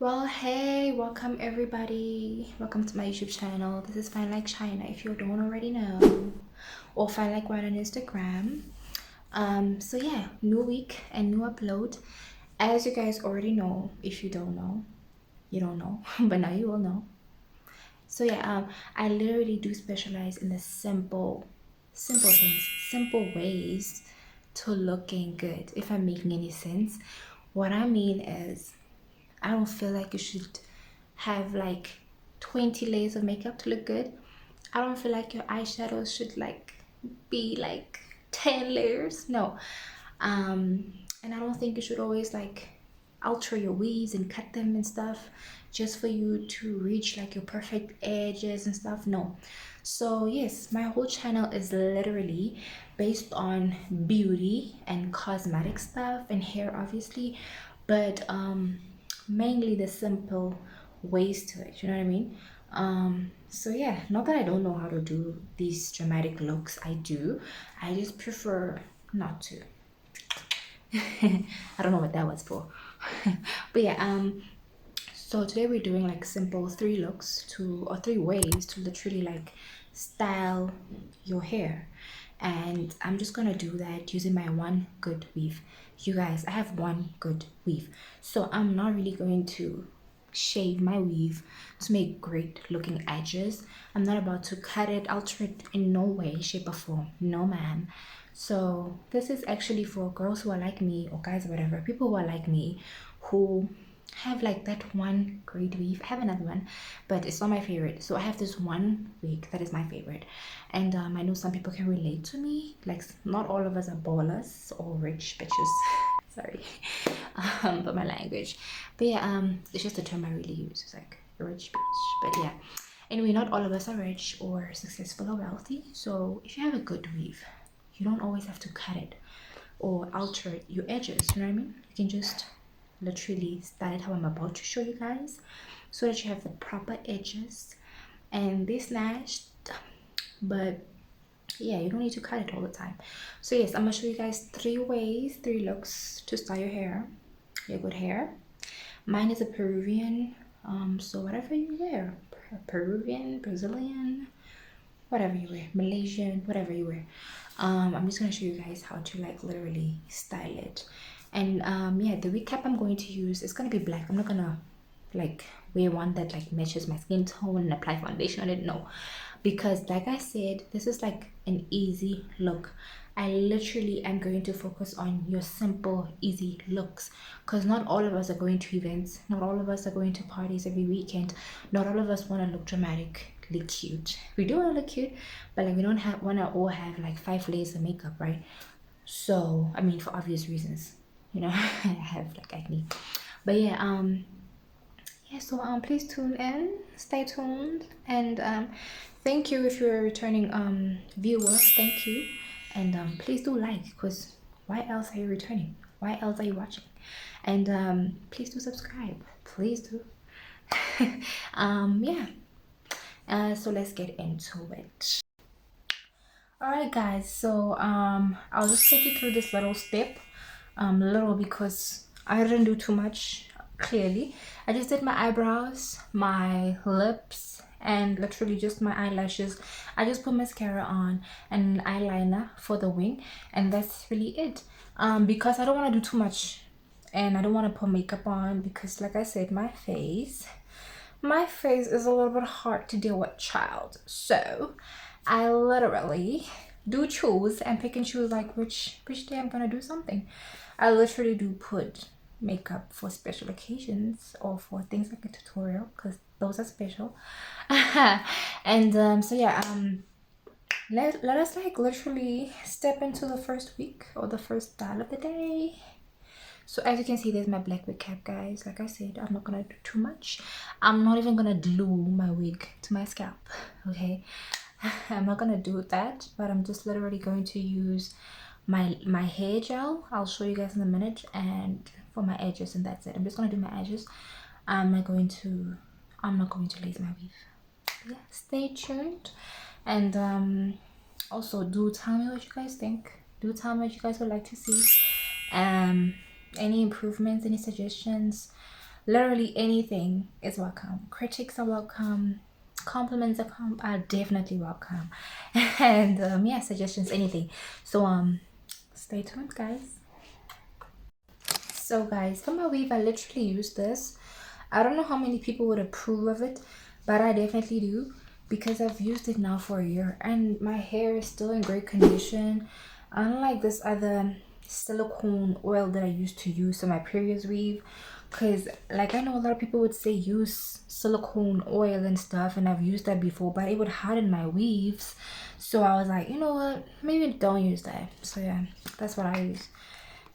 Well, hey, welcome everybody. Welcome to my YouTube channel. This is FineChina if you don't already know, or Fine Like Right on Instagram. So yeah, new week and new upload. As you guys already know, if you don't know, you don't know, but now you will know. So yeah, I literally do specialize in the simple things, simple ways to looking good. If I'm making any sense, what I mean is I don't feel like you should have like 20 layers of makeup to look good. I don't feel like your eyeshadows should like be like 10 layers. No. And I don't think you should always like alter your weaves and cut them and stuff just for you to reach like your perfect edges and stuff. No. So yes, my whole channel is literally based on beauty and cosmetic stuff and hair obviously, but mainly the simple ways to it, you know what I mean? So yeah, not that I don't know how to do these dramatic looks. I do. I just prefer not to. I don't know what that was for. But yeah, so today we're doing like simple three ways to literally like style your hair. And I'm just gonna do that using my one good weave. You guys, I have one good weave, so I'm not really going to shave my weave to make great looking edges. I'm not about to cut it, alter it in no way, shape, or form. No, ma'am. So this is actually for girls who are like me, or guys, or whatever, people who are like me, who have like that one great weave. I have another one, but it's not my favorite. So I have this one wig that is my favorite, and I know some people can relate to me. Like, not all of us are ballers or rich bitches. Sorry, but my language. But yeah, it's just a term I really use. It's like a rich bitch. But yeah, anyway, not all of us are rich or successful or wealthy. So if you have a good weave, you don't always have to cut it or alter your edges. You know what I mean? You can just literally style it how I'm about to show you guys, so that you have the proper edges and they snatched, but yeah, you don't need to cut it all the time. So yes, I'm gonna show you guys three looks to style your hair, your good hair. Mine is a Peruvian, so whatever you wear, Peruvian, Brazilian, whatever you wear, Malaysian, whatever you wear. I'm just gonna show you guys how to like literally style it. And yeah, the wig cap I'm going to use is gonna be black. I'm not gonna like wear one that like matches my skin tone and apply foundation on it. No, because like I said, this is like an easy look. I literally am going to focus on your simple easy looks, because not all of us are going to events, not all of us are going to parties every weekend, not all of us want to look dramatically cute. We do want to look cute, but like we don't have want to all have like 5 layers of makeup, right? So I mean, for obvious reasons, you know. I have like acne. But yeah, yeah, so please tune in, stay tuned, and thank you if you're a returning viewer. Thank you. And please do like, because why else are you returning? Why else are you watching? And please do subscribe, please do. Yeah, so let's get into it. All right guys, so I'll just take you through this little step, little because I didn't do too much. Clearly I just did my eyebrows, my lips, and literally just my eyelashes. I just put mascara on and eyeliner for the wing, and that's really it. Because I don't want to do too much, and I don't want to put makeup on, because like I said, my face is a little bit hard to deal with, child. So I literally do choose and pick and choose like which day I'm gonna do something. I literally do put makeup for special occasions or for things like a tutorial, because those are special. And so yeah, let us like literally step into the first week or the first style of the day. So as you can see, there's my black wig cap, guys. Like I said, I'm not gonna do too much. I'm not even gonna glue my wig to my scalp, okay? I'm not gonna do that, but I'm just literally going to use my hair gel. I'll show you guys in a minute, and for my edges, and that's it. I'm just gonna do my edges. I'm not going to lace my weave. Yeah, stay tuned. And also do tell me what you guys think. Do tell me what you guys would like to see. Any improvements, any suggestions, Literally anything is welcome. Critics are welcome, compliments are definitely welcome. And yeah, suggestions, anything. So stay tuned, guys. So guys, for my weave, I literally use this. I don't know how many people would approve of it, but I definitely do, because I've used it now for a year and my hair is still in great condition. Unlike this other silicone oil that I used to use on my previous weave, because like I know a lot of people would say use silicone oil and stuff, and I've used that before, but it would harden my weaves. So I was like, you know what, maybe don't use that. So yeah, that's what I use.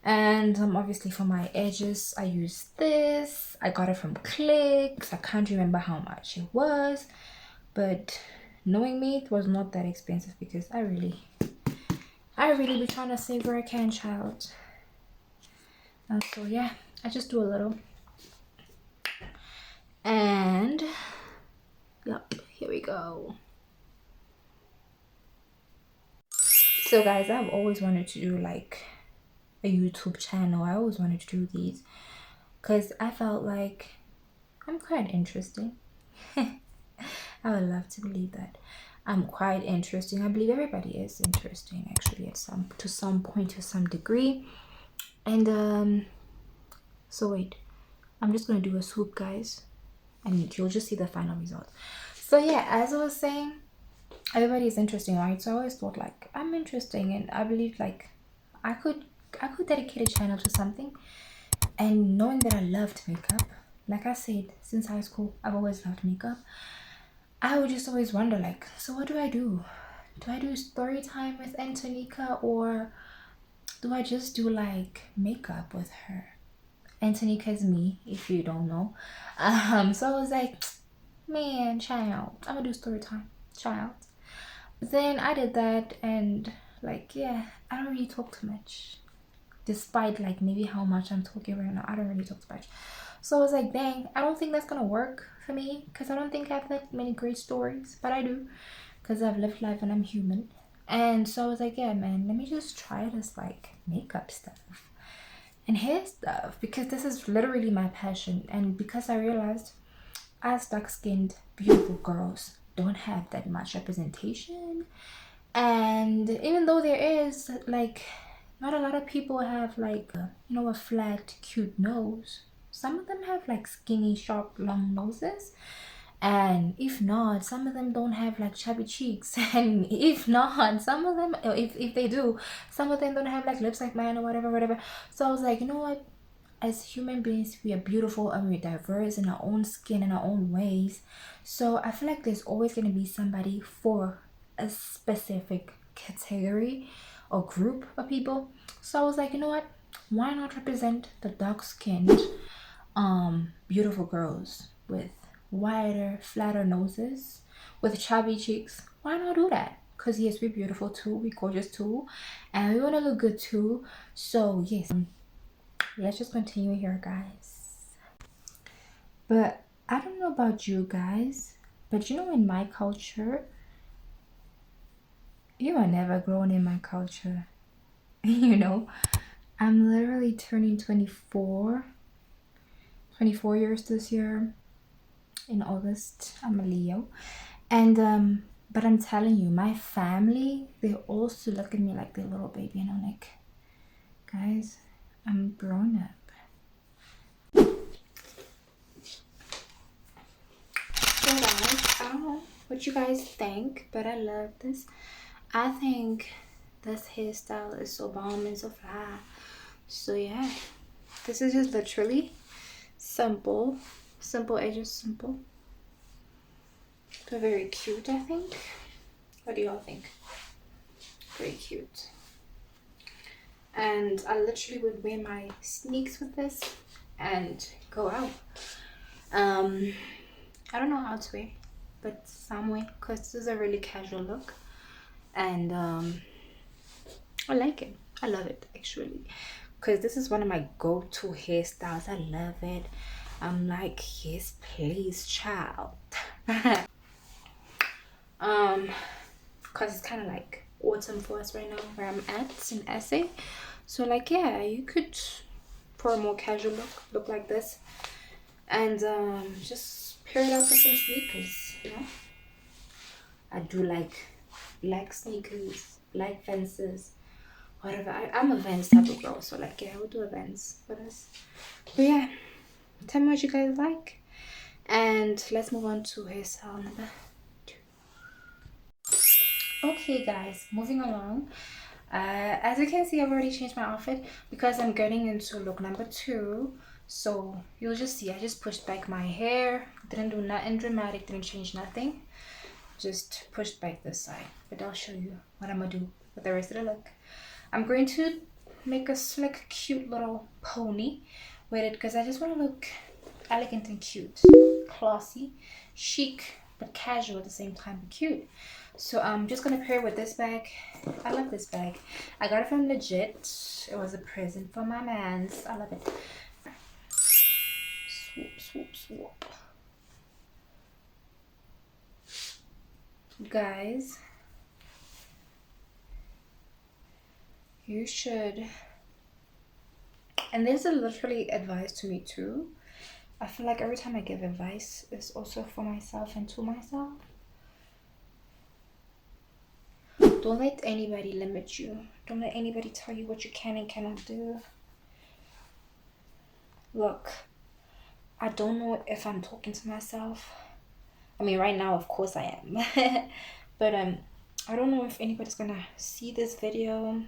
And obviously for my edges, I use this. I got it from Clicks. I can't remember how much it was, but knowing me, it was not that expensive, because I really be trying to save where I can, child. And so yeah, I just do a little. And yep, here we go. So guys, I've always wanted to do like a YouTube channel. I always wanted to do these because I felt like I'm quite interesting. I would love to believe that I'm quite interesting. I believe everybody is interesting, actually, at some point, to some degree. And so wait, I'm just gonna do a swoop, guys, and you'll just see the final result. So yeah, as I was saying, everybody is interesting, right? So I always thought like I'm interesting, and I believe like I could dedicate a channel to something. And knowing that I loved makeup, like I said, since high school, I've always loved makeup. I would just always wonder, like, so what do I do? Do I do story time with Antonika, or do I just do like makeup with her? Antonika is me, if you don't know. So I was like, man, child, I'm gonna do story time, child. Then I did that, and like, yeah, I don't really talk too much, despite like maybe how much I'm talking right now. I don't really talk too much. So I was like, dang, I don't think that's gonna work for me, because I don't think I have that many great stories, but I do, because I've lived life and I'm human. And so I was like, yeah, man, let me just try this like makeup stuff and hair stuff, because this is literally my passion. And because I realized us dark-skinned beautiful girls don't have that much representation, and even though there is like not a lot of people have like you know, a flat cute nose. Some of them have like skinny sharp long noses, and if not, some of them don't have like chubby cheeks. And if not, some of them, if they do, some of them don't have like lips like mine, or whatever. So I was like, you know what, as human beings, we are beautiful and we're diverse in our own skin, in our own ways. So I feel like there's always going to be somebody for a specific category or group of people. So I was like, you know what, why not represent the dark-skinned beautiful girls with wider, flatter noses, with chubby cheeks? Why not do that? Because yes, we're beautiful too, we're gorgeous too, and we want to look good too. So yes, let's just continue here, guys. But I don't know about you guys, but you know, in my culture, you are never grown in my culture. You know, I'm literally turning 24 years this year in August. I'm a Leo. And but I'm telling you, my family, they also look at me like they're little baby, and I'm like, guys, I'm grown up. So guys, I don't know what you guys think, but I love this. I think this hairstyle is so bomb and so fly. So yeah, this is just literally simple edges, simple, but very cute, I think. What do y'all think? Very cute. And I literally would wear my sneaks with this and go out. I don't know how to wear, but some way, because this is a really casual look. And I like it. I love it, actually, because this is one of my go-to hairstyles. I love it. I'm like, yes please, child. Because it's kind of like autumn for us right now where I'm at in SA. So like, yeah, you could, for a more casual look like this. and just pair it up with some sneakers, you know. I do like black sneakers, black Vences, whatever. I'm a Vans type of girl, so like yeah, I would do a Vans for this. But yeah, tell me what you guys like, and let's move on to hairstyle number 2. Okay guys, moving along. As you can see, I've already changed my outfit because I'm getting into look number 2. So you'll just see I just pushed back my hair, didn't do nothing dramatic, didn't change nothing, just pushed back this side. But I'll show you what I'm gonna do with the rest of the look. I'm going to make a slick cute little pony with it because I just want to look elegant and cute, classy, chic, but casual at the same time, but cute. So I'm just gonna pair it with this bag. I love this bag. I got it from Legit. It was a present for my mans. I love it. Swoop, swoop, swoop. Guys, you should, and this is literally advice to me too. I feel like every time I give advice, it's also for myself and to myself. Don't let anybody limit you. Don't let anybody tell you what you can and cannot do. Look, I don't know if I'm talking to myself. I mean, right now, of course I am. But I don't know if anybody's gonna see this video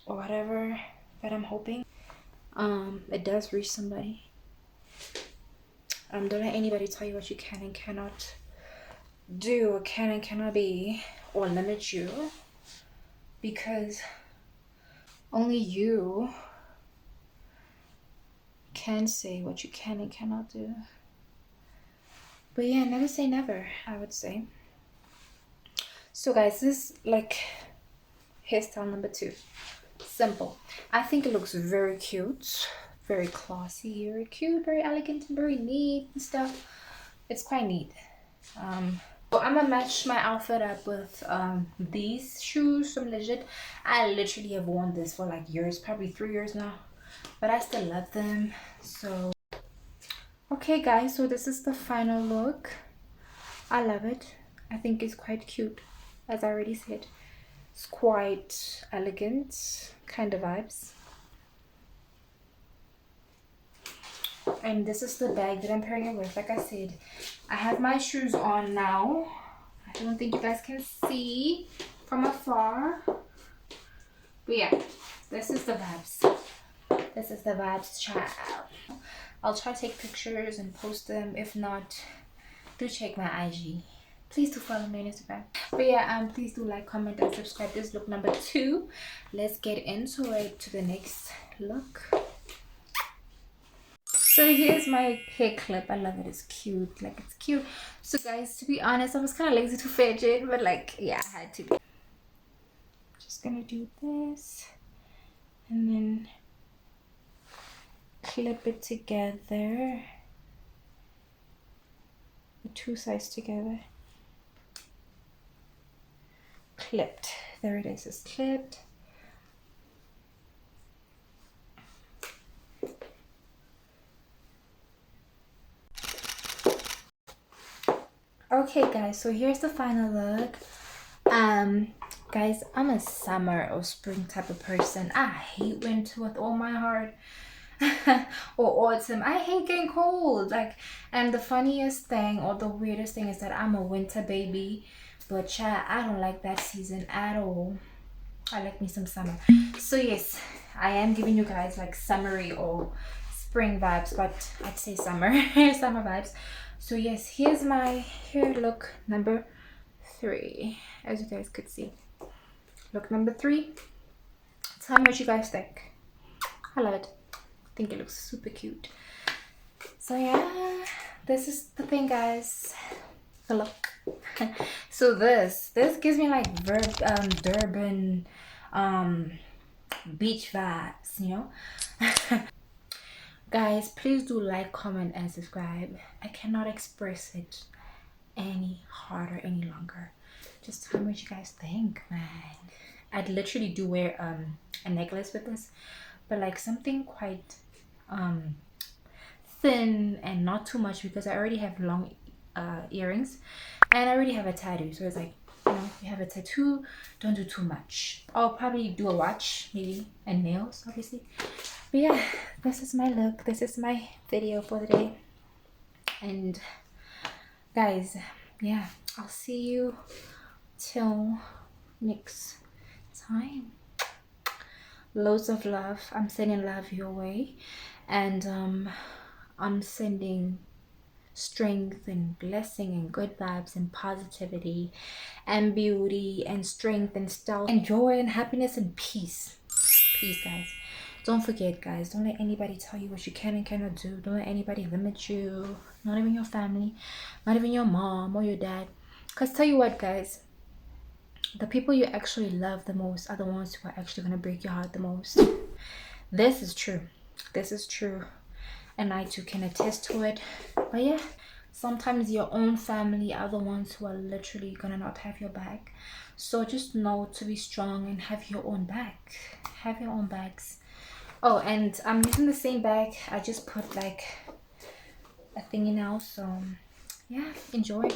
or whatever, but I'm hoping it does reach somebody. Don't let anybody tell you what you can and cannot do, or can and cannot be, or limit you, because only you can say what you can and cannot do. But yeah, never say never, I would say. So guys, this is like hairstyle number 2. Simple. I think it looks very cute, very classy, very cute, very elegant, and very neat and stuff. It's quite neat. So I'm gonna match my outfit up with these shoes from Legit. I literally have worn this for like years, probably 3 years now, but I still love them. So okay guys, so this is the final look. I love it. I think it's quite cute, as I already said. It's quite elegant kind of vibes. And this is the bag that I'm pairing it with. Like I said, I have my shoes on now. I don't think you guys can see from afar. But yeah, this is the vibes. This is the vibes, child. I'll try to take pictures and post them. If not, do check my IG. Please do follow me on Instagram. But yeah, please do like, comment, and subscribe. This is look number 2. Let's get into it, to the next look. So here's my hair clip. I love it. It's cute. Like, it's cute. So guys, to be honest, I was kind of lazy to fetch it, but like, yeah, I had to. Just gonna do this and then clip it together, the 2 sides together. Clipped. There it is. It's clipped. Okay guys, so here's the final look. Guys, I'm a summer or spring type of person. I hate winter with all my heart. Or autumn. I hate getting cold. Like, and the funniest thing or the weirdest thing is that I'm a winter baby, but child, I don't like that season at all. I like me some summer. So yes, I am giving you guys like summery or spring vibes, but I'd say summer. Summer vibes. So yes, here's my hair look number 3, as you guys could see. Look number 3. Tell me what you guys think. I love it. I think it looks super cute. So yeah, this is the thing, guys. The look. So this gives me like Durban beach vibes, you know. Guys, please do like, comment, and subscribe. I cannot express it any harder, any longer. Just tell me what you guys think, man. I'd literally do wear a necklace with this, but like something quite thin and not too much, because I already have long earrings and I already have a tattoo. So it's like, you know, you have a tattoo, don't do too much. I'll probably do a watch maybe, and nails obviously. But yeah, this is my look, this is my video for the day. And guys, yeah, I'll see you till next time. Loads of love. I'm sending love your way, and I'm sending strength and blessing and good vibes and positivity and beauty and strength and style and joy and happiness and peace. Peace, guys. Don't forget, guys, don't let anybody tell you what you can and cannot do. Don't let anybody limit you, not even your family, not even your mom or your dad. Because tell you what, guys, the people you actually love the most are the ones who are actually going to break your heart the most. This is true. This is true. And I too can attest to it. But yeah, sometimes your own family are the ones who are literally going to not have your back. So just know to be strong and have your own back. Have your own bags. Oh, and I'm using the same bag. I just put like a thingy now. So yeah, enjoy.